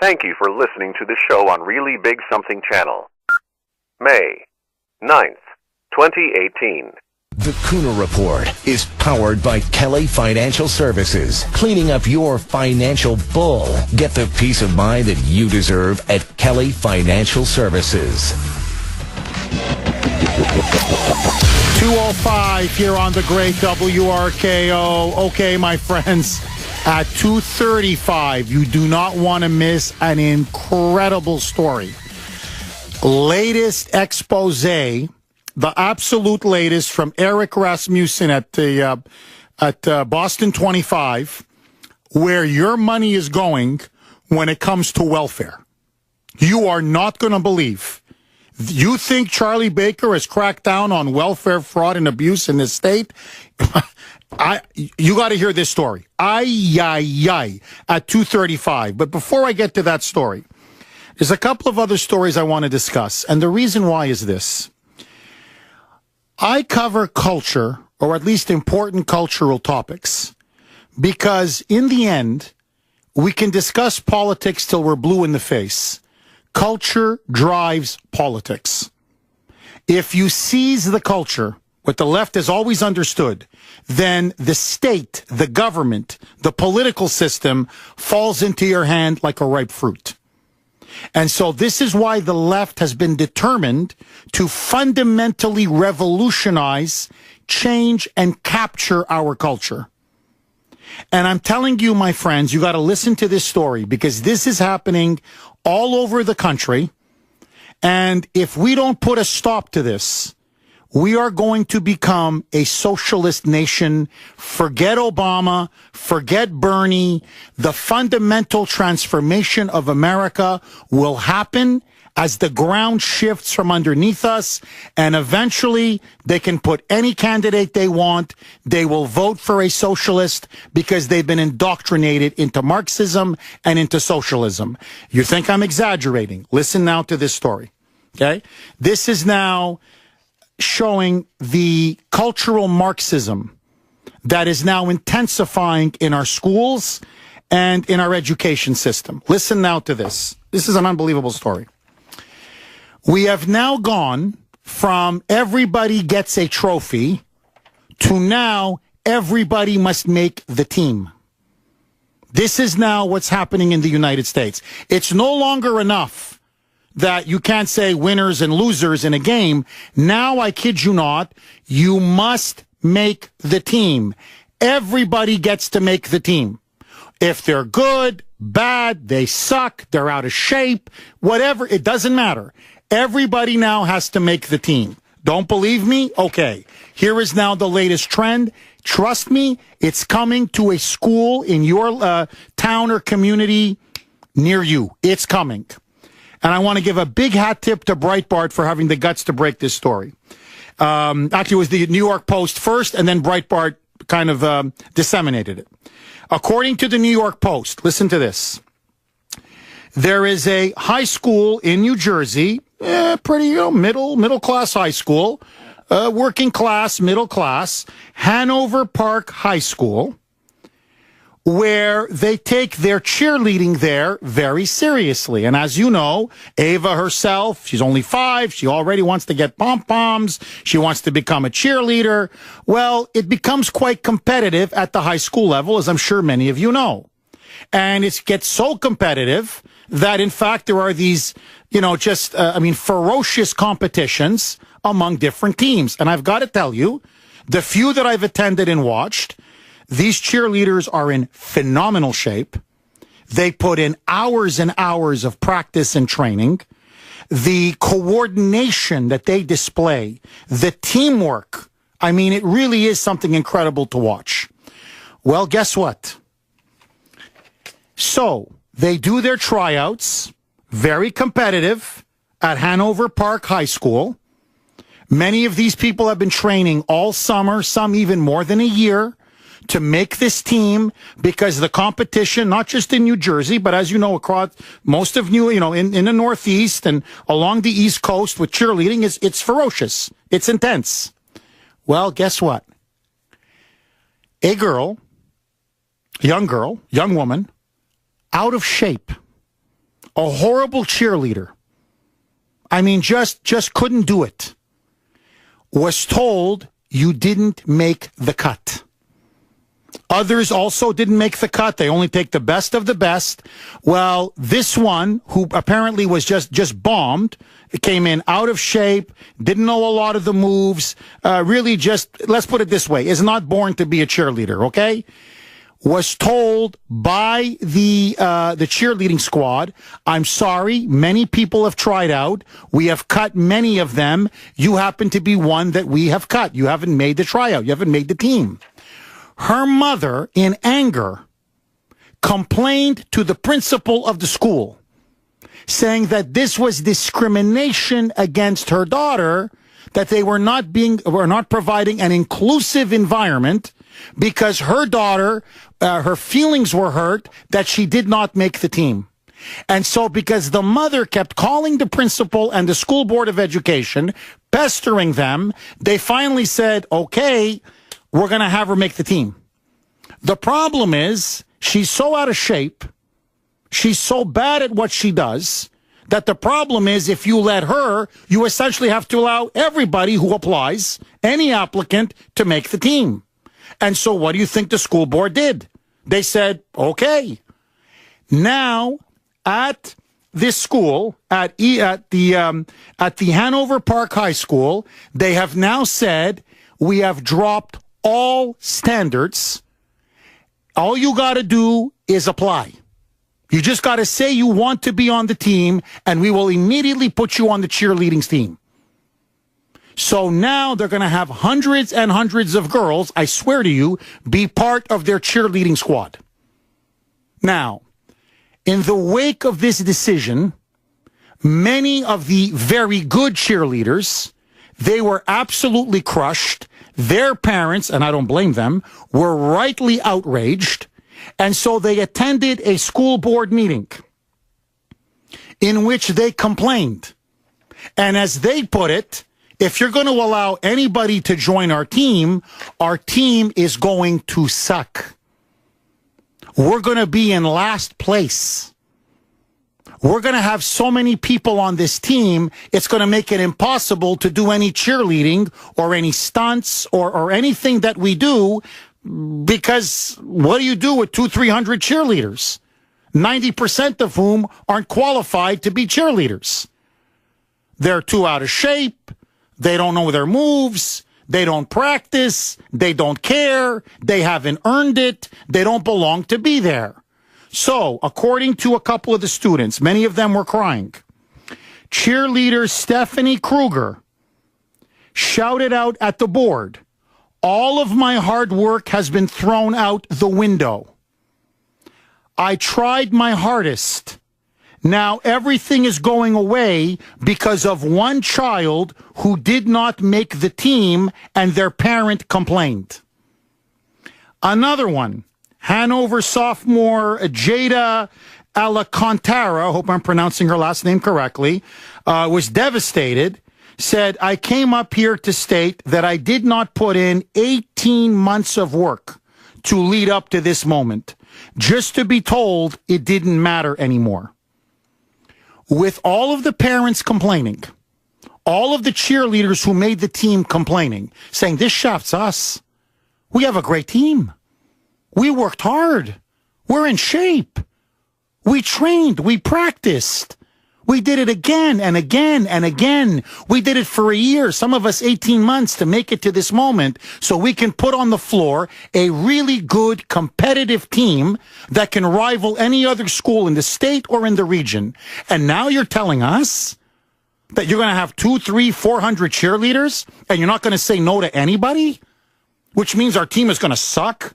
Thank you for listening to the show on Really Big Something Channel. May 9th, 2018. The Kuhner Report is powered by Kelly Financial Services. Cleaning up your financial bull. Get the peace of mind that you deserve at Kelly Financial Services. 2:05 here on the great WRKO. Okay, my friends, at 2:35, you do not want to miss an incredible story. Latest expose, the absolute latest from Eric Rasmussen at Boston 25, where your money is going when it comes to welfare. You are not going to believe. You think Charlie Baker has cracked down on welfare fraud and abuse in this state? You got to hear this story. At 2:35. But before I get to that story, there's a couple of other stories I want to discuss. And the reason why is this. I cover culture, or at least important cultural topics, because in the end, we can discuss politics till we're blue in the face. Culture drives politics. If you seize the culture, what the left has always understood, then the state, the government, the political system falls into your hand like a ripe fruit. And so this is why the left has been determined to fundamentally revolutionize, change, and capture our culture. And I'm telling you, my friends, you got to listen to this story because this is happening all over the country. And if we don't put a stop to this, we are going to become a socialist nation. Forget Obama, forget Bernie. The fundamental transformation of America will happen as the ground shifts from underneath us, and eventually they can put any candidate they want. They will vote for a socialist because they've been indoctrinated into Marxism and into socialism. You think I'm exaggerating? Listen now to this story, okay? This is now showing the cultural Marxism that is now intensifying in our schools and in our education system. Listen now to this. This is an unbelievable story. We have now gone from everybody gets a trophy to now everybody must make the team. This is now what's happening in the United States. It's no longer enough that you can't say winners and losers in a game. Now, I kid you not, you must make the team. Everybody gets to make the team. If they're good, bad, they suck, they're out of shape, whatever, it doesn't matter. Everybody now has to make the team. Don't believe me? Okay. Here is now the latest trend. Trust me, it's coming to a school in your town or community near you. It's coming. And I want to give a big hat tip to Breitbart for having the guts to break this story. Actually, it was the New York Post first, and then Breitbart kind of disseminated it. According to the New York Post, listen to this. There is a high school in New Jersey, pretty middle class high school, working class, middle class, Hanover Park High School, where they take their cheerleading there very seriously. And as you know, Ava herself, she's only 5. She already wants to get pom-poms. She wants to become a cheerleader. Well, it becomes quite competitive at the high school level, as I'm sure many of you know. And it gets so competitive that, in fact, there are these, ferocious competitions among different teams. And I've got to tell you, the few that I've attended and watched, these cheerleaders are in phenomenal shape. They put in hours and hours of practice and training. The coordination that they display, the teamwork, it really is something incredible to watch. Well, guess what? So, they do their tryouts, very competitive, at Hanover Park High School. Many of these people have been training all summer, some even more than a year, to make this team, because the competition, not just in New Jersey, but as you know, across most of in the Northeast and along the East Coast with cheerleading, it's ferocious. It's intense. Well, guess what? A young woman, out of shape, a horrible cheerleader, I mean, just couldn't do it, was told you didn't make the cut. Others also didn't make the cut. They only take the best of the best. Well, this one, who apparently was just bombed, came in out of shape, didn't know a lot of the moves, really just, let's put it this way, is not born to be a cheerleader, okay? Was told by the cheerleading squad, I'm sorry, many people have tried out. We have cut many of them. You happen to be one that we have cut. You haven't made the tryout. You haven't made the team. Her mother, in anger, complained to the principal of the school, saying that this was discrimination against her daughter, that they were not providing an inclusive environment because her daughter, her feelings were hurt that she did not make the team. And so because the mother kept calling the principal and the school board of education, pestering them, they finally said, okay, we're going to have her make the team. The problem is she's so out of shape, she's so bad at what she does, that the problem is if you let her, you essentially have to allow everybody who applies, any applicant, to make the team. And so what do you think the school board did? They said, okay. Now, at this school, at the Hanover Park High School, they have now said, we have dropped all standards. All you got to do is apply. You just got to say you want to be on the team, and we will immediately put you on the cheerleading team. So now they're going to have hundreds and hundreds of girls, I swear to you, be part of their cheerleading squad. Now, in the wake of this decision, many of the very good cheerleaders, they were absolutely crushed. Their parents, and I don't blame them, were rightly outraged. And so they attended a school board meeting in which they complained. And as they put it, if you're going to allow anybody to join our team is going to suck. We're going to be in last place. We're going to have so many people on this team, it's going to make it impossible to do any cheerleading or any stunts or anything that we do, because what do you do with 200-300 cheerleaders, 90% of whom aren't qualified to be cheerleaders? They're too out of shape. They don't know their moves. They don't practice. They don't care. They haven't earned it. They don't belong to be there. So, according to a couple of the students, many of them were crying, cheerleader Stephanie Kruger shouted out at the board, all of my hard work has been thrown out the window. I tried my hardest. Now everything is going away because of one child who did not make the team and their parent complained. Another one, Hanover sophomore Jada Alcantara, I hope I'm pronouncing her last name correctly, was devastated, said, I came up here to state that I did not put in 18 months of work to lead up to this moment, just to be told it didn't matter anymore. With all of the parents complaining, all of the cheerleaders who made the team complaining, saying, this shafts us. We have a great team. We worked hard. We're in shape. We trained. We practiced. We did it again and again and again. We did it for a year, some of us 18 months to make it to this moment so we can put on the floor a really good competitive team that can rival any other school in the state or in the region. And now you're telling us that you're going to have 200, 300, 400 cheerleaders and you're not going to say no to anybody, which means our team is going to suck.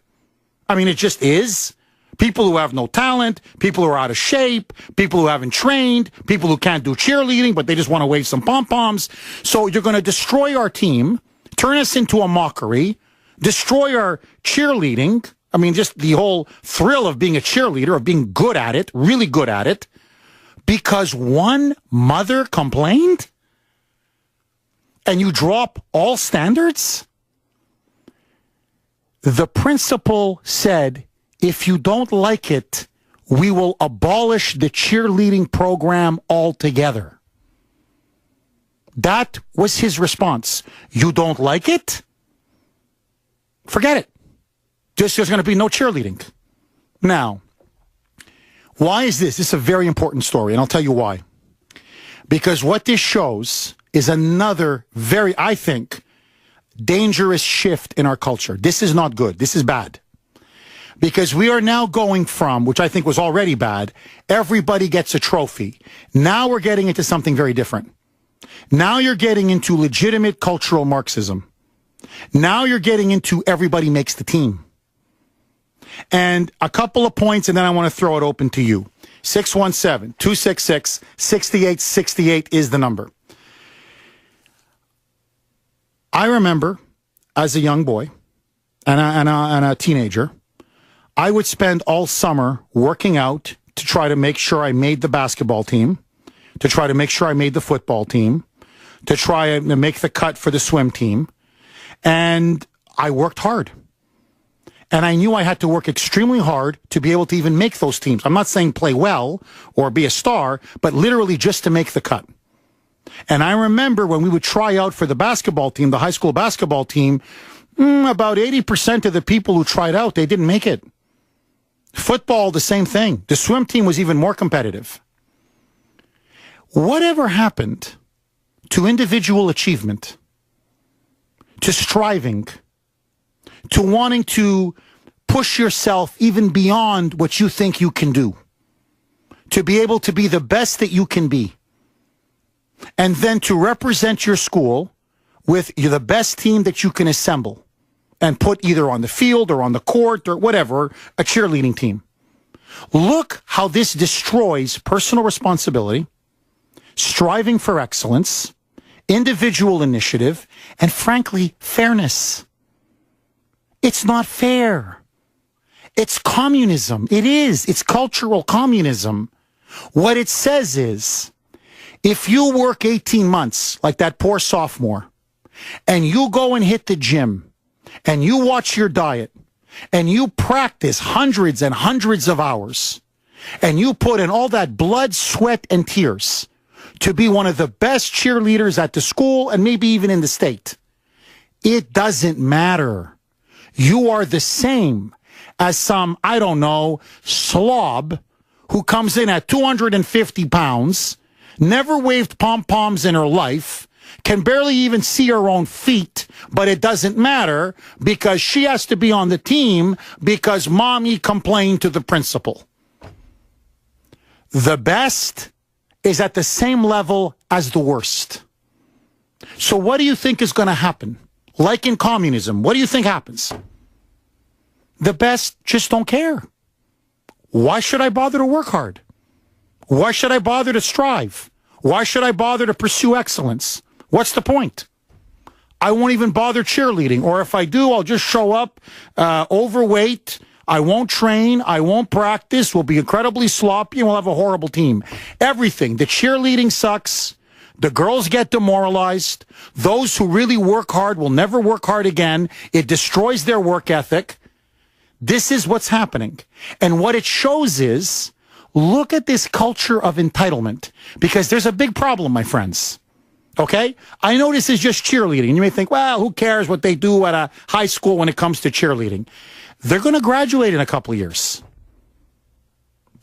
I mean, it just is. People who have no talent, people who are out of shape, people who haven't trained, people who can't do cheerleading, but they just want to wave some pom-poms. So you're going to destroy our team, turn us into a mockery, destroy our cheerleading. I mean, just the whole thrill of being a cheerleader, of being good at it, really good at it, because one mother complained? And you drop all standards? The principal said, if you don't like it, we will abolish the cheerleading program altogether. That was his response. You don't like it? Forget it. Just there's going to be no cheerleading. Now, why is this? This is a very important story, and I'll tell you why. Because what this shows is another very, I think, dangerous shift in our culture. This is not good. This is bad. Because we are now going from, which I think was already bad, everybody gets a trophy. Now we're getting into something very different. Now you're getting into legitimate cultural Marxism. Now you're getting into everybody makes the team. And a couple of points, and then I want to throw it open to you. 617-266-6868 is the number. I remember as a young boy and a teenager, I would spend all summer working out to try to make sure I made the basketball team, to try to make sure I made the football team, to try and make the cut for the swim team. And I worked hard. And I knew I had to work extremely hard to be able to even make those teams. I'm not saying play well or be a star, but literally just to make the cut. And I remember when we would try out for the basketball team, the high school basketball team, about 80% of the people who tried out, they didn't make it. Football, the same thing. The swim team was even more competitive. Whatever happened to individual achievement, to striving, to wanting to push yourself even beyond what you think you can do, to be able to be the best that you can be, and then to represent your school with the best team that you can assemble and put either on the field or on the court or whatever, a cheerleading team. Look how this destroys personal responsibility, striving for excellence, individual initiative, and frankly, fairness. It's not fair. It's communism. It is. It's cultural communism. What it says is, if you work 18 months, like that poor sophomore, and you go and hit the gym, and you watch your diet, and you practice hundreds and hundreds of hours, and you put in all that blood, sweat, and tears to be one of the best cheerleaders at the school and maybe even in the state, it doesn't matter. You are the same as some, I don't know, slob who comes in at 250 pounds, never waved pom-poms in her life, can barely even see her own feet, but it doesn't matter because she has to be on the team because mommy complained to the principal. The best is at the same level as the worst. So what do you think is going to happen? Like in communism, what do you think happens? The best just don't care. Why should I bother to work hard? Why should I bother to strive? Why should I bother to pursue excellence? What's the point? I won't even bother cheerleading, or if I do, I'll just show up overweight. I won't train. I won't practice. We'll be incredibly sloppy, and we'll have a horrible team. Everything. The cheerleading sucks. The girls get demoralized. Those who really work hard will never work hard again. It destroys their work ethic. This is what's happening. And what it shows is, look at this culture of entitlement, because there's a big problem, my friends. Okay? I know this is just cheerleading. You may think, well, who cares what they do at a high school when it comes to cheerleading? They're going to graduate in a couple of years.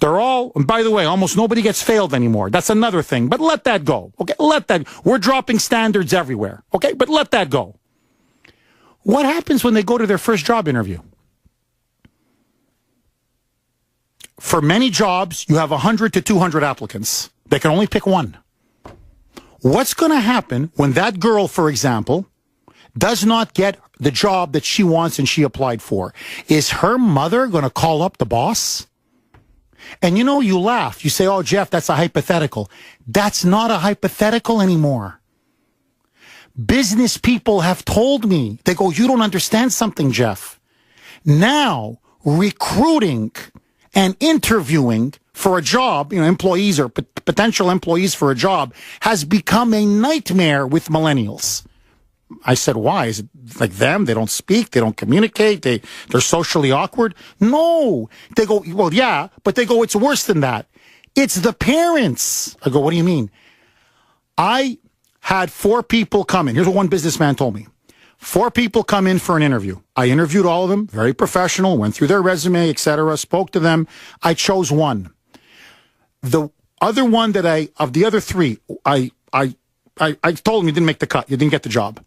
They're all, and by the way, almost nobody gets failed anymore. That's another thing, but let that go. Okay, let that, we're dropping standards everywhere. Okay, but let that go. What happens when they go to their first job interview? For many jobs, you have 100 to 200 applicants. They can only pick one. What's going to happen when that girl, for example, does not get the job that she wants and she applied for? Is her mother going to call up the boss? And you know, you laugh. You say, oh, Jeff, that's a hypothetical. That's not a hypothetical anymore. Business people have told me, they go, you don't understand something, Jeff. Now, recruiting and interviewing for a job, employees or potential employees for a job has become a nightmare with millennials. I said, why? Is it like them? They don't speak. They don't communicate. They're socially awkward. No. They go, well, yeah, but they go, it's worse than that. It's the parents. I go, what do you mean? I had 4 people come in. Here's what one businessman told me. 4 people come in for an interview. I interviewed all of them, very professional, went through their resume, etc., spoke to them. I chose one. The other one of the other 3, I told him you didn't make the cut. You didn't get the job.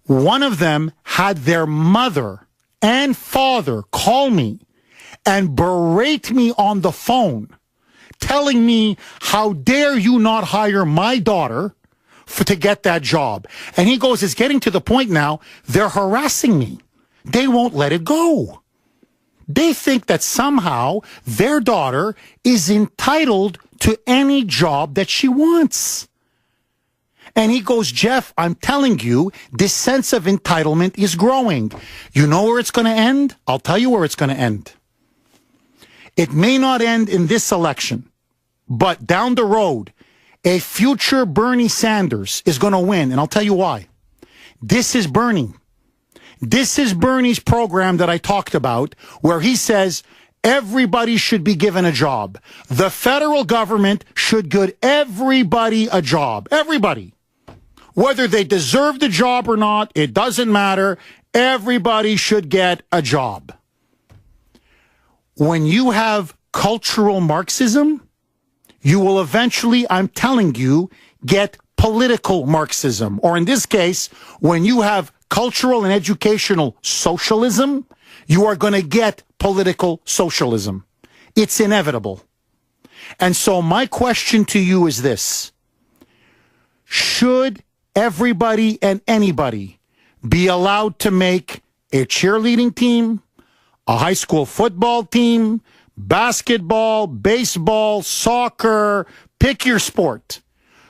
One of them had their mother and father call me and berate me on the phone, telling me, how dare you not hire my daughter to get that job. And he goes, it's getting to the point now, they're harassing me. They won't let it go. They think that somehow their daughter is entitled to any job that she wants. And he goes, Jeff, I'm telling you, this sense of entitlement is growing. You know where it's going to end? I'll tell you where it's going to end. It may not end in this election, but down the road, a future Bernie Sanders is going to win, and I'll tell you why. This is Bernie. This is Bernie's program that I talked about, where he says everybody should be given a job. The federal government should give everybody a job. Everybody. Whether they deserve the job or not, it doesn't matter. Everybody should get a job. When you have cultural Marxism, you will eventually, I'm telling you, get political Marxism. Or in this case, when you have cultural and educational socialism, you are going to get political socialism. It's inevitable. And so my question to you is this. Should everybody and anybody be allowed to make a cheerleading team, a high school football team, basketball, baseball, soccer, pick your sport?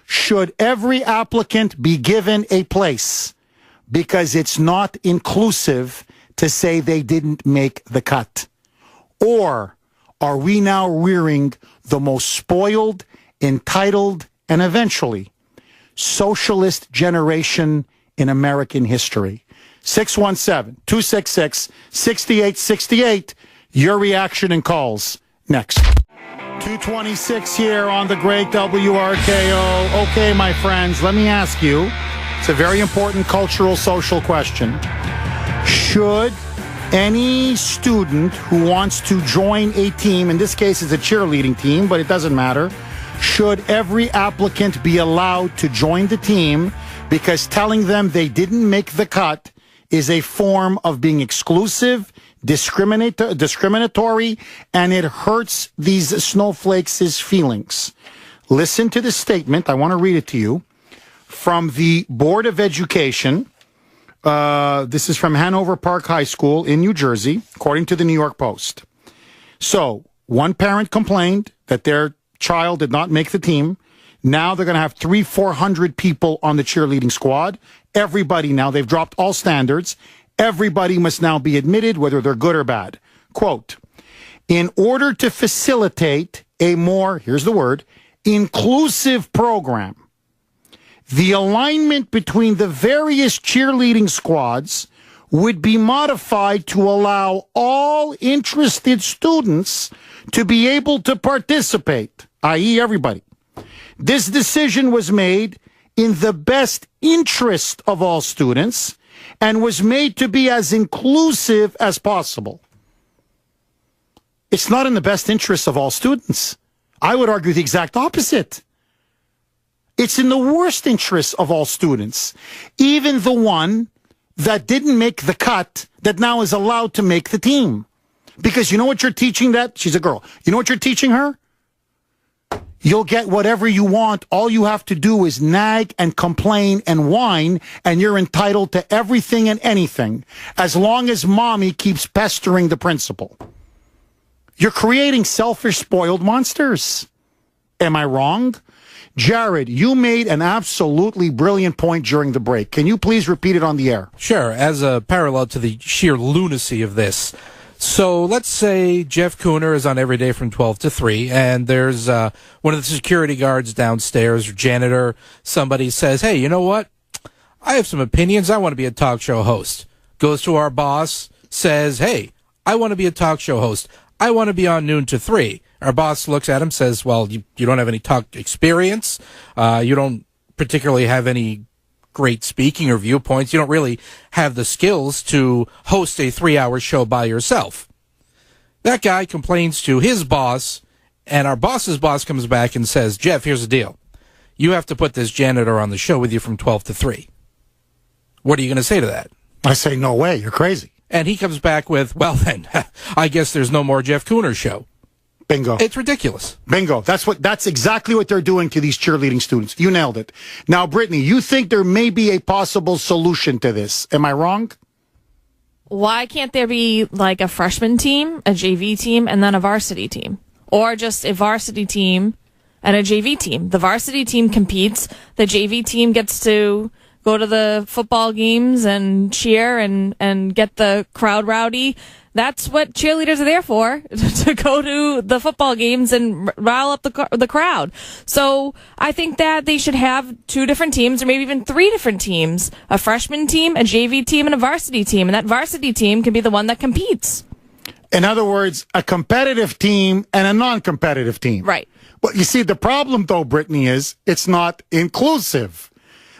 Should every applicant be given a place? Because it's not inclusive to say they didn't make the cut. Or are we now rearing the most spoiled, entitled, and eventually socialist generation in American history? 617-266-6868. Your reaction and calls next. 226 here on the great WRKO. Okay, my friends, let me ask you. It's a very important cultural, social question. Should any student who wants to join a team, in this case it's a cheerleading team, but it doesn't matter, should every applicant be allowed to join the team because telling them they didn't make the cut is a form of being exclusive, discriminatory, and it hurts these snowflakes' feelings? Listen to this statement. I want to read it to you from the Board of Education. This is from Hanover Park High School in New Jersey, according to the New York Post. So, one parent complained that their child did not make the team. Now they're going to have 400 people on the cheerleading squad. Everybody now, they've dropped all standards. Everybody must now be admitted, whether they're good or bad. Quote, in order to facilitate a more, here's the word, inclusive program, the alignment between the various cheerleading squads would be modified to allow all interested students to be able to participate, i.e. everybody. This decision was made in the best interest of all students and was made to be as inclusive as possible. It's not in the best interest of all students. I would argue the exact opposite. It's in the worst interest of all students, even the one that didn't make the cut that now is allowed to make the team. Because you know what you're teaching that? She's a girl. You know what you're teaching her? You'll get whatever you want. All you have to do is nag and complain and whine, and you're entitled to everything and anything, as long as mommy keeps pestering the principal. You're creating selfish, spoiled monsters. Am I wrong? Jared, you made an absolutely brilliant point during the break. Can you please repeat it on the air? Sure, as a parallel to the sheer lunacy of this. So let's say Jeff Kuhner is on every day from 12 to 3, and there's one of the security guards downstairs, or janitor, somebody says, hey, you know what? I have some opinions. I want to be a talk show host. Goes to our boss, says, hey, I want to be a talk show host. I want to be on noon to 3. Our boss looks at him, says, well, you don't have any talk experience. You don't particularly have any great speaking or viewpoints. You don't really have the skills to host a 3-hour show by yourself. That guy complains to his boss, and our boss's boss comes back and says, Jeff, here's the deal. You have to put this janitor on the show with you from 12 to 3. What are you going to say to that? I say, no way, you're crazy. And he comes back with, well then, I guess there's no more Jeff Kuhner show. Bingo. It's ridiculous. Bingo. That's exactly what they're doing to these cheerleading students. You nailed it. Now, Brittany, you think there may be a possible solution to this. Am I wrong? Why can't there be like a freshman team, a JV team, and then a varsity team? Or just a varsity team and a JV team? The varsity team competes. The JV team gets to go to the football games and cheer and get the crowd rowdy. That's what cheerleaders are there for, to go to the football games and rile up the crowd. So I think that they should have 2 different teams, or maybe even 3 different teams: a freshman team, a JV team, and a varsity team. And that varsity team can be the one that competes. In other words, a competitive team and a non-competitive team. Right. But you see, the problem, though, Brittany, is it's not inclusive.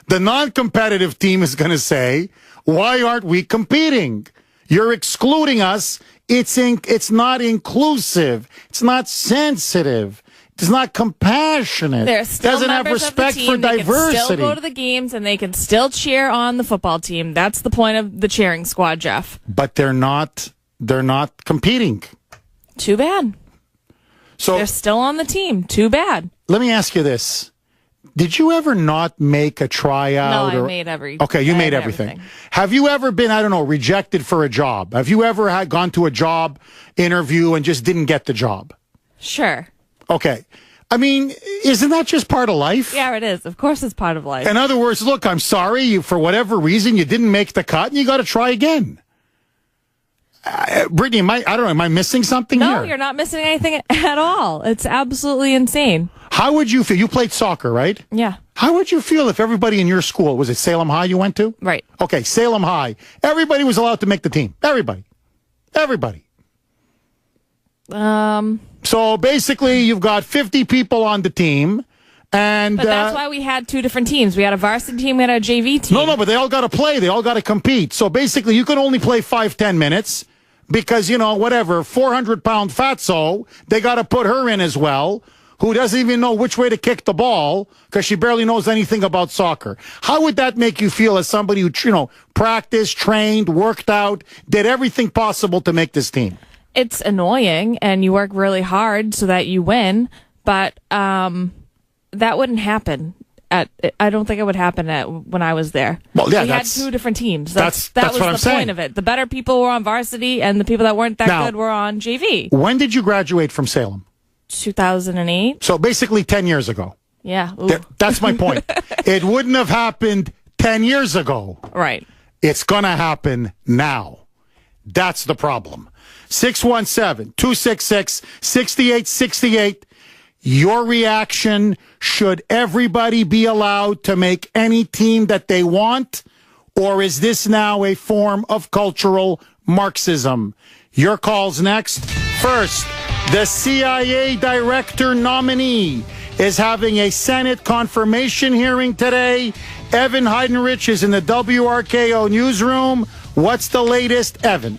The non-competitive team is going to say, why aren't we competing? You're excluding us. It's not inclusive. It's not sensitive. It's not compassionate. They're still doesn't have members respect of the team. for diversity. They can still go to the games and they can still cheer on the football team. That's the point of the cheering squad, Jeff. But they're not competing. Too bad. So They're still on the team. Too bad. let me ask you this. Did you ever not make a tryout? No, I made everything. Okay, you made everything. Have you ever been, I don't know, rejected for a job? Have you ever gone to a job interview and just didn't get the job? Sure. Okay. I mean, isn't that just part of life? Yeah, it is. Of course it's part of life. In other words, look, I'm sorry, for whatever reason, you didn't make the cut and you got to try again. Brittany, am I missing something here? No, you're not missing anything at all. It's absolutely insane. How would you feel? You played soccer, right? Yeah. How would you feel if everybody in your school, was it Salem High you went to? Right. Okay, Salem High. Everybody was allowed to make the team. Everybody. So basically, you've got 50 people on the team. And, but that's why we had 2 different teams. We had a varsity team, we had a JV team. No, but they all got to play. They all got to compete. So basically, you can only play 5-10 minutes because, 400-pound fatso, they got to put her in as well, who doesn't even know which way to kick the ball because she barely knows anything about soccer. How would that make you feel as somebody who, practiced, trained, worked out, did everything possible to make this team? It's annoying, and you work really hard so that you win, but that wouldn't happen. I don't think it would happen when I was there. Well, yeah, we had 2 different teams. That was what I'm the saying. point of it. The better people were on varsity, and the people that weren't that good were on JV. When did you graduate from Salem? 2008. So basically 10 years ago. Yeah. That's my point. It wouldn't have happened 10 years ago. Right. It's going to happen now. That's the problem. 617-266-6868. Your reaction, should everybody be allowed to make any team that they want? Or is this now a form of cultural Marxism? Your call's next. First, the CIA director nominee is having a Senate confirmation hearing today. Evan Heidenrich is in the WRKO newsroom. What's the latest, Evan?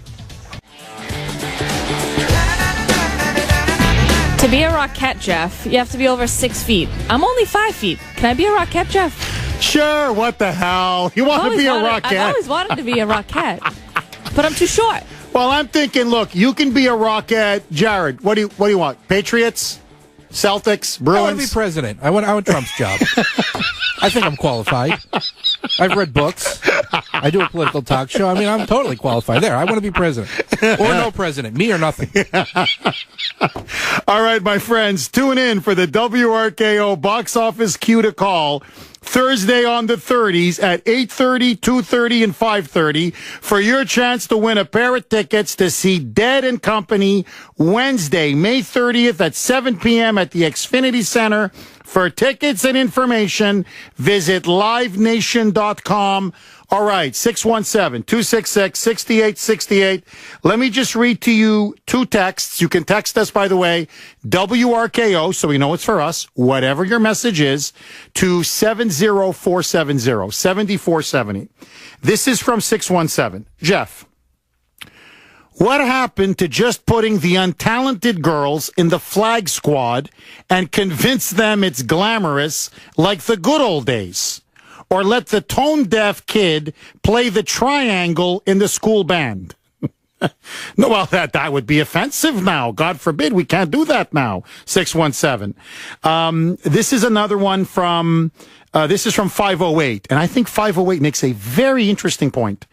To be a Rockette, Jeff, you have to be over 6 feet. I'm only 5 feet. Can I be a Rockette, Jeff? Sure, what the hell? You want to be a Rockette? I've always wanted to be a Rockette, but I'm too short. Well, I'm thinking, look, you can be a Rockette. Jared, what do you want? Patriots? Celtics? Bruins? I want to be president. I want Trump's job. I think I'm qualified. I've read books. I do a political talk show. I mean, I'm totally qualified there. I want to be president. Or no president. Me or nothing. All right, my friends, tune in for the WRKO box office cue to call Thursday on the 30s at 8:30, 2:30, and 5:30 for your chance to win a pair of tickets to see Dead and Company Wednesday, May 30th at 7 p.m. at the Xfinity Center For tickets and information, visit livenation.com. All right, 617-266-6868. Let me just read to you two texts. You can text us, by the way, WRKO, so we know it's for us, whatever your message is, to 70470, 7470. This is from 617. Jeff, what happened to just putting the untalented girls in the flag squad and convince them it's glamorous like the good old days? Or let the tone-deaf kid play the triangle in the school band? No, well, that would be offensive now. God forbid, we can't do that now. 617. This is another one from, this is from 508. And I think 508 makes a very interesting point.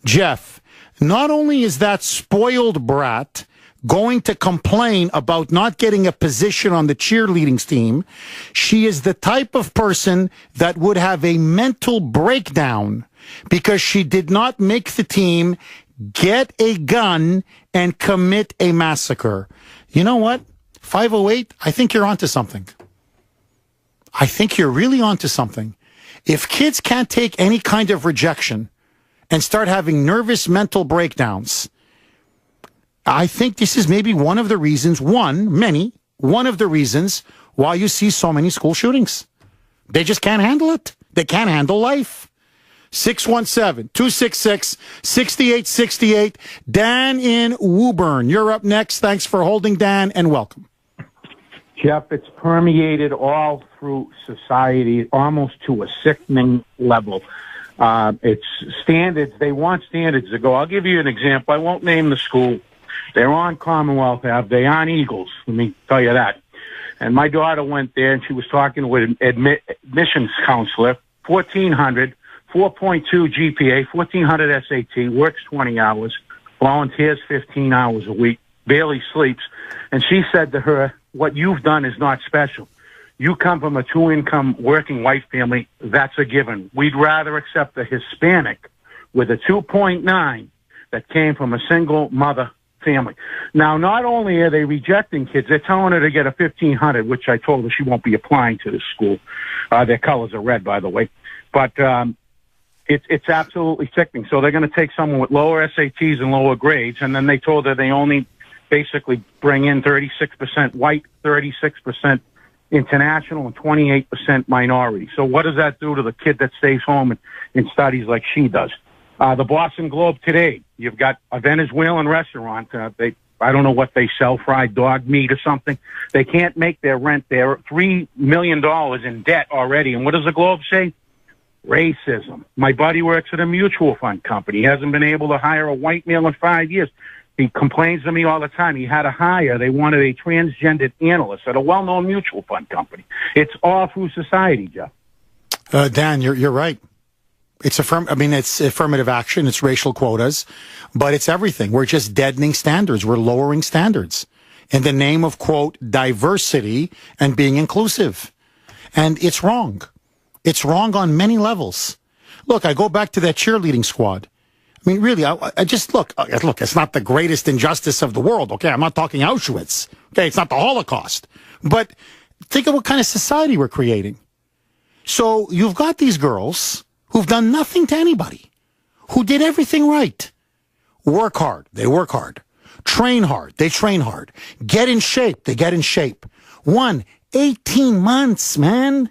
Jeff, not only is that spoiled brat going to complain about not getting a position on the cheerleading team, she is the type of person that would have a mental breakdown because she did not make the team get a gun and commit a massacre. You know what? 508, I think you're onto something. I think you're really onto something. If kids can't take any kind of rejection and start having nervous mental breakdowns, I think this is maybe one of the reasons, one of the reasons why you see so many school shootings. They just can't handle it. They can't handle life. 617-266-6868. Dan in Woburn. You're up next. Thanks for holding, Dan, and welcome. Jeff, it's permeated all through society, almost to a sickening level. It's standards. They want standards to go. I'll give you an example. I won't name the school. They're on Commonwealth Ave. They aren't Eagles, let me tell you that. And my daughter went there, and she was talking with an admissions counselor, 1,400, 4.2 GPA, 1,400 SAT, works 20 hours, volunteers 15 hours a week, barely sleeps. And she said to her, what you've done is not special. You come from a two-income working white family, that's a given. We'd rather accept a Hispanic with a 2.9 that came from a single mother family. Now, not only are they rejecting kids, they're telling her to get a 1,500, which I told her she won't be applying to this school. Their colors are red, by the way. But it's absolutely sickening. So they're going to take someone with lower SATs and lower grades, and then they told her they only basically bring in 36% white, 36% international, and 28% minority. So what does that do to the kid that stays home and studies like she does? The Boston Globe today, you've got a Venezuelan restaurant. I don't know what they sell, fried dog meat or something. They can't make their rent. They're $3 million in debt already. And what does the Globe say? Racism. My buddy works at a mutual fund company. He hasn't been able to hire a white male in 5 years. He complains to me all the time. He had to hire. They wanted a transgendered analyst at a well-known mutual fund company. It's all through society, Jeff. Dan, you're right. It's affirmative action. It's racial quotas, but it's everything. We're just deadening standards. We're lowering standards in the name of, quote, diversity and being inclusive. And it's wrong. It's wrong on many levels. Look, I go back to that cheerleading squad. I mean, really, I just look, it's not the greatest injustice of the world. Okay. I'm not talking Auschwitz. Okay. It's not the Holocaust, but think of what kind of society we're creating. So you've got these girls who've done nothing to anybody, who did everything right. Work hard. They work hard. Train hard. They train hard. Get in shape. They get in shape. 18 months, man.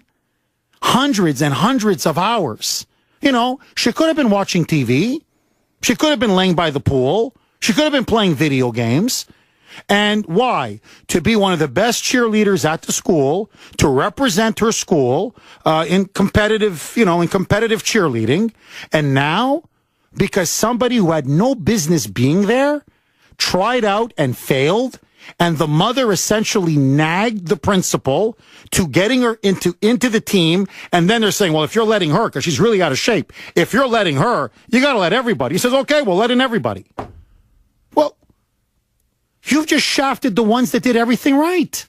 Hundreds and hundreds of hours. You know, she could have been watching TV. She could have been laying by the pool. She could have been playing video games. And why? To be one of the best cheerleaders at the school, to represent her school in competitive cheerleading. And now, because somebody who had no business being there tried out and failed, and the mother essentially nagged the principal to getting her into the team, and then they're saying, well, if you're letting her, because she's really out of shape, if you're letting her, you got to let everybody. He says, okay, we'll let in everybody. Well, you've just shafted the ones that did everything right.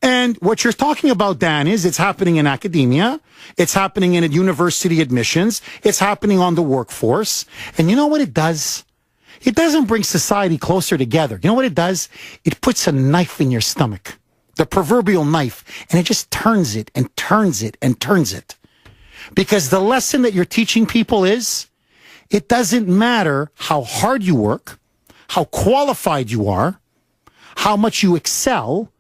And what you're talking about, Dan, is it's happening in academia. It's happening in university admissions. It's happening on the workforce. And you know what it does? It doesn't bring society closer together. You know what it does? It puts a knife in your stomach. the proverbial knife, and it just turns it and turns it and turns it. Because the lesson that you're teaching people is, it doesn't matter how hard you work, how qualified you are, how much you excel,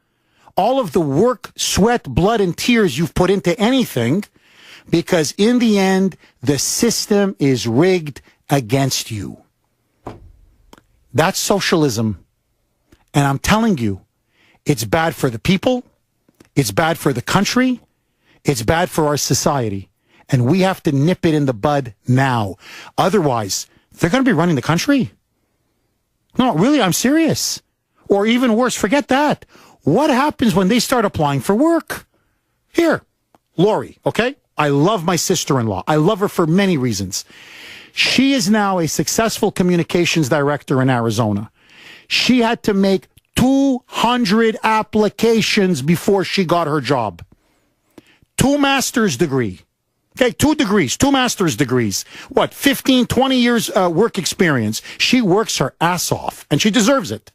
all of the work, sweat, blood, and tears you've put into anything, because in the end, the system is rigged against you. That's socialism. And I'm telling you, it's bad for the people, it's bad for the country, it's bad for our society. And we have to nip it in the bud now. Otherwise, they're going to be running the country. No, really, I'm serious. Or even worse, forget that. What happens when they start applying for work? Here, Lori, okay? I love my sister-in-law. I love her for many reasons. She is now a successful communications director in Arizona. She had to make 200 applications before she got her job. 2 master's degree. Okay, 2 degrees, 2 master's degrees. What, 15, 20 years work experience. She works her ass off, and she deserves it.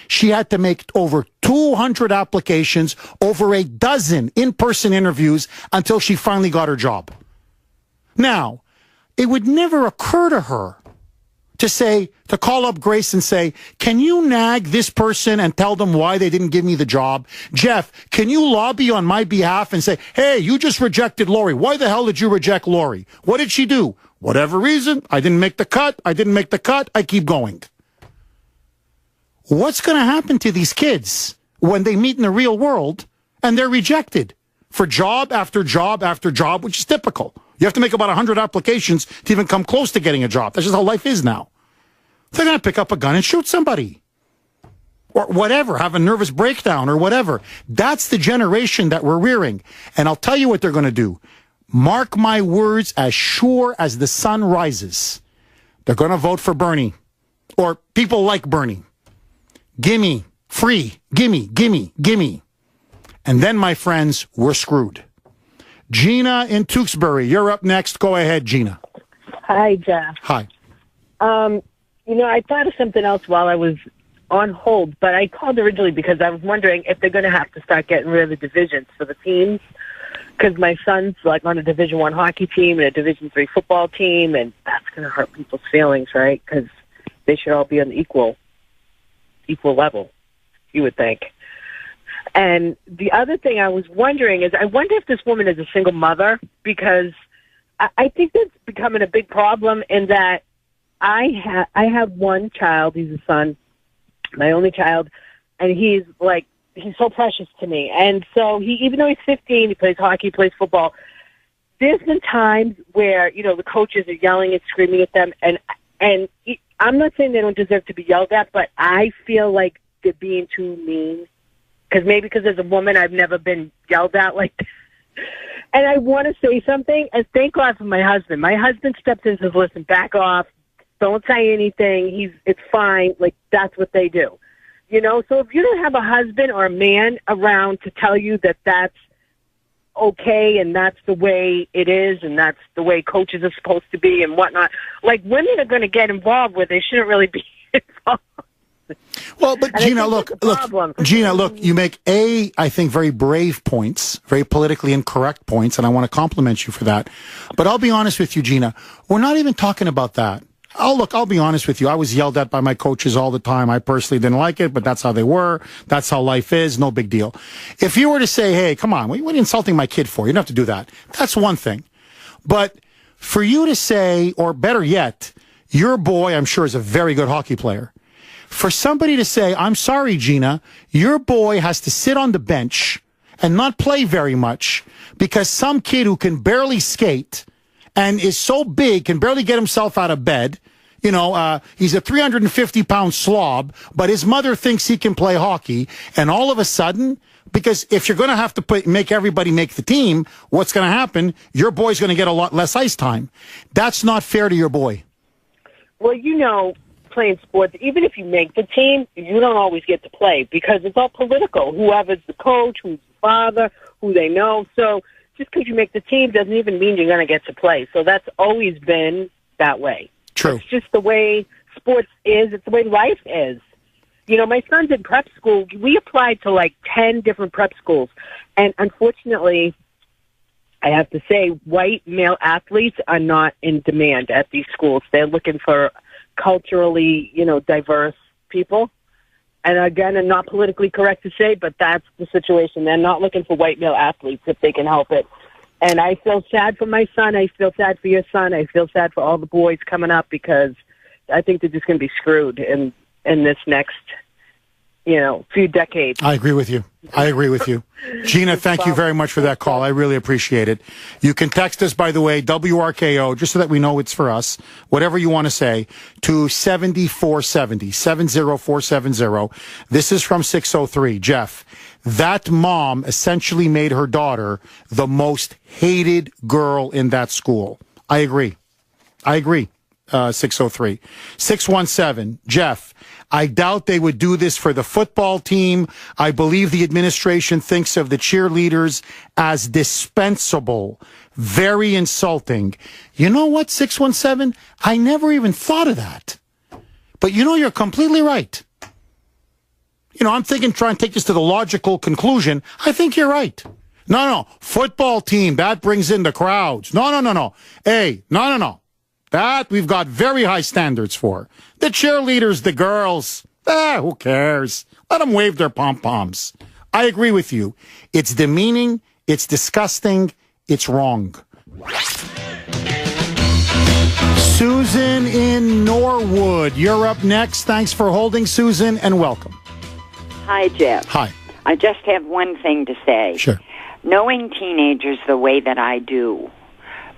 She had to make over 200 applications, over a dozen in-person interviews until she finally got her job. Now, it would never occur to her to call up Grace and say, can you nag this person and tell them why they didn't give me the job? Jeff, can you lobby on my behalf and say, hey, you just rejected Lori. Why the hell did you reject Lori? What did she do? Whatever reason, I didn't make the cut. I keep going. What's going to happen to these kids when they meet in the real world and they're rejected for job after job after job, which is typical? You have to make about 100 applications to even come close to getting a job. That's just how life is now. They're going to pick up a gun and shoot somebody. Or whatever, have a nervous breakdown or whatever. That's the generation that we're rearing. And I'll tell you what they're going to do. Mark my words, as sure as the sun rises. They're going to vote for Bernie. Or people like Bernie. Gimme, free, gimme, gimme, gimme. And then, my friends, we're screwed. Gina in Tewksbury, you're up next. Go ahead, Gina. Hi, Jeff. Hi. I thought of something else while I was on hold, but I called originally because I was wondering if they're going to have to start getting rid of the divisions for the teams, because my son's like on a Division I hockey team and a Division III football team, and that's going to hurt people's feelings, right? Because they should all be on the equal level, you would think. And the other thing I was wondering is, I wonder if this woman is a single mother, because I think that's becoming a big problem in that I have one child. He's a son, my only child, and he's so precious to me. And so even though he's 15, he plays hockey, plays football. There's been times where, the coaches are yelling and screaming at them, and I'm not saying they don't deserve to be yelled at, but I feel like they're being too mean. Because as a woman, I've never been yelled at like that. And I want to say something, and thank God for my husband. My husband steps in and says, listen, back off. Don't say anything. It's fine. Like, that's what they do. So if you don't have a husband or a man around to tell you that that's okay and that's the way it is and that's the way coaches are supposed to be and whatnot, like, women are going to get involved where they shouldn't really be involved. Well, but Gina, look, you make I think, very brave points, very politically incorrect points, and I want to compliment you for that. But I'll be honest with you, Gina, we're not even talking about that. I'll be honest with you. I was yelled at by my coaches all the time. I personally didn't like it, but that's how they were. That's how life is. No big deal. If you were to say, hey, come on, what are you insulting my kid for? You don't have to do that. That's one thing. But for you to say, or better yet, your boy, I'm sure, is a very good hockey player. For somebody to say, I'm sorry, Gina, your boy has to sit on the bench and not play very much because some kid who can barely skate and is so big, can barely get himself out of bed, he's a 350-pound slob, but his mother thinks he can play hockey, and all of a sudden, because if you're going to have to make everybody make the team, what's going to happen? Your boy's going to get a lot less ice time. That's not fair to your boy. Well, playing sports, even if you make the team, you don't always get to play because it's all political. Whoever's the coach, who's the father, who they know. So just because you make the team doesn't even mean you're going to get to play. So that's always been that way. True. It's just the way sports is. It's the way life is. my son's in prep school. We applied to like 10 different prep schools. And unfortunately, I have to say, white male athletes are not in demand at these schools. They're looking for culturally, diverse people. And again, I'm not politically correct to say, but that's the situation. They're not looking for white male athletes if they can help it. And I feel sad for my son. I feel sad for your son. I feel sad for all the boys coming up because I think they're just going to be screwed in this next, few decades. I agree with you. Gina, thank you very much for that call. I really appreciate it. You can text us, by the way, WRKO, just so that we know it's for us, whatever you want to say, to 7470, 70470. This is from 603. Jeff, that mom essentially made her daughter the most hated girl in that school. I agree. 603. 617, Jeff, I doubt they would do this for the football team. I believe the administration thinks of the cheerleaders as dispensable. Very insulting. You know what, 617? I never even thought of that. But you're completely right. I'm thinking, trying to take this to the logical conclusion. I think you're right. No. Football team, that brings in the crowds. No. Hey, no. That we've got very high standards for. The cheerleaders, the girls, who cares? Let them wave their pom-poms. I agree with you. It's demeaning, it's disgusting, it's wrong. Susan in Norwood, you're up next. Thanks for holding, Susan, and welcome. Hi, Jeff. Hi. I just have one thing to say. Sure. Knowing teenagers the way that I do,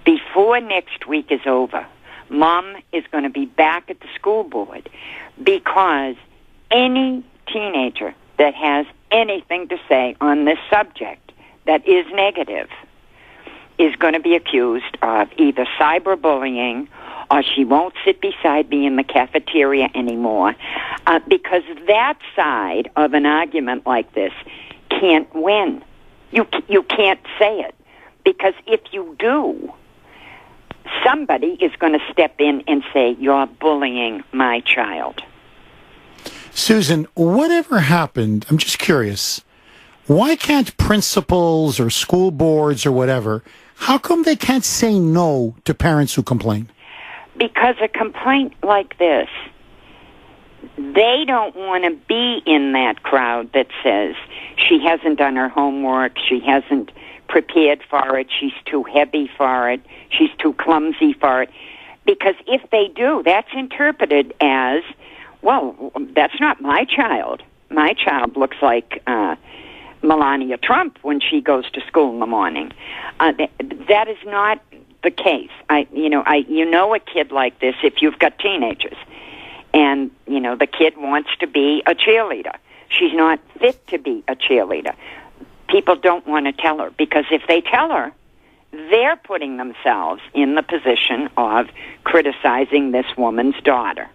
before next week is over, Mom is going to be back at the school board because any teenager that has anything to say on this subject that is negative is going to be accused of either cyberbullying or she won't sit beside me in the cafeteria anymore because that side of an argument like this can't win. You can't say it because if you do, somebody is going to step in and say, you're bullying my child. Susan, whatever happened, I'm just curious, why can't principals or school boards or whatever, how come they can't say no to parents who complain? Because a complaint like this, they don't want to be in that crowd that says she hasn't done her homework, she hasn't prepared for it, she's too heavy for it, she's too clumsy for it. Because if they do, that's interpreted as, well, that's not my child. My child looks like Melania Trump when she goes to school in the morning. That is not the case. You know a kid like this if you've got teenagers. And, the kid wants to be a cheerleader. She's not fit to be a cheerleader. People don't want to tell her because if they tell her, they're putting themselves in the position of criticizing this woman's daughter.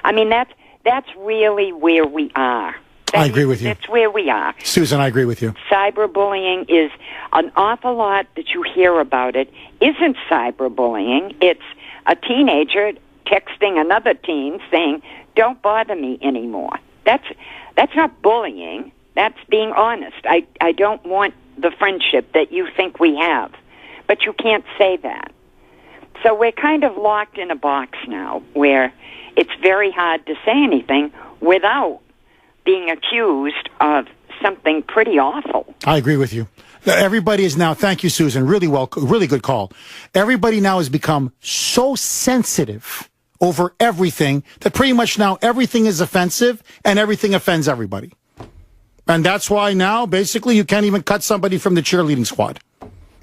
I mean, that's really where we are. I agree with you. That's where we are. Susan, I agree with you. Cyberbullying is an awful lot that you hear about it isn't cyberbullying. It's a teenager texting another teen saying, don't bother me anymore. That's not bullying. That's being honest. I don't want the friendship that you think we have. But you can't say that. So we're kind of locked in a box now where it's very hard to say anything without being accused of something pretty awful. I agree with you. Everybody is now, thank you, Susan, really good call. Everybody now has become so sensitive over everything that pretty much now everything is offensive and everything offends everybody. And that's why now, basically, you can't even cut somebody from the cheerleading squad.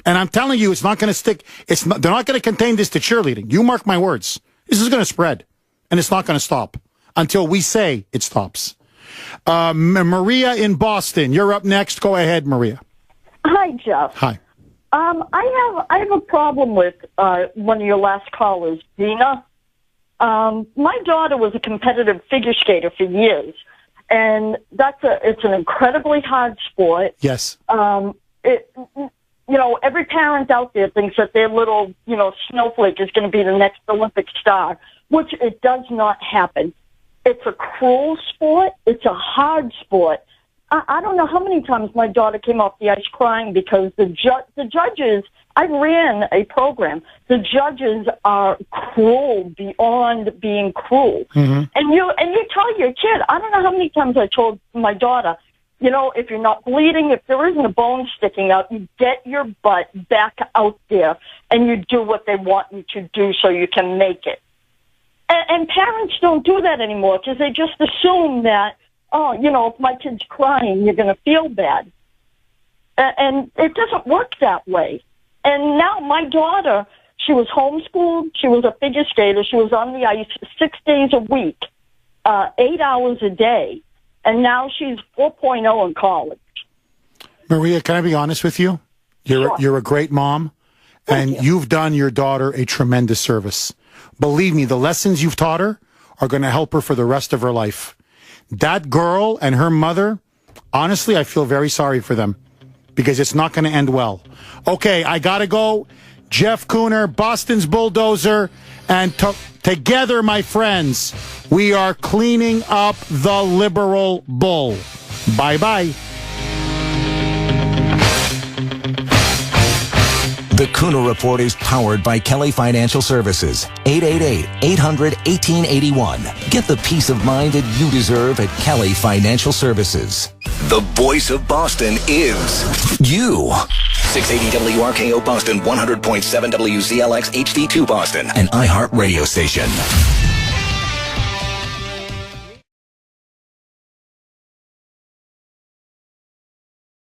And I'm telling you, it's not going to stick. They're not going to contain this to cheerleading. You mark my words. This is going to spread. And it's not going to stop until we say it stops. Maria in Boston, you're up next. Go ahead, Maria. Hi, Jeff. Hi. I have a problem with one of your last callers, Dina. My daughter was a competitive figure skater for years, and it's an incredibly hard sport. Yes. Every parent out there thinks that their little, snowflake is going to be the next Olympic star, which it does not happen. It's a cruel sport. It's a hard sport. I don't know how many times my daughter came off the ice crying because the judges, I ran a program. The judges are cruel beyond being cruel. Mm-hmm. And you tell your kid, I don't know how many times I told my daughter, you know, if you're not bleeding, if there isn't a bone sticking out, you get your butt back out there and you do what they want you to do so you can make it. And parents don't do that anymore because they just assume that, oh, you know, if my kid's crying, you're going to feel bad. And it doesn't work that way. And now my daughter, she was homeschooled. She was a figure skater. She was on the ice 6 days a week, 8 hours a day. And now she's 4.0 in college. Maria, can I be honest with you? You're a great mom, and you've done your daughter a tremendous service. Believe me, the lessons you've taught her are going to help her for the rest of her life. That girl and her mother, honestly, I feel very sorry for them because it's not going to end well. Okay, I got to go. Jeff Kuhner, Boston's Bulldozer, and together, my friends, we are cleaning up the liberal bull. Bye-bye. The Kuhner Report is powered by Kelly Financial Services. 888-800-1881. Get the peace of mind that you deserve at Kelly Financial Services. The voice of Boston is you. 680 WRKO Boston, 100.7 WZLX HD2 Boston, an iHeart radio station.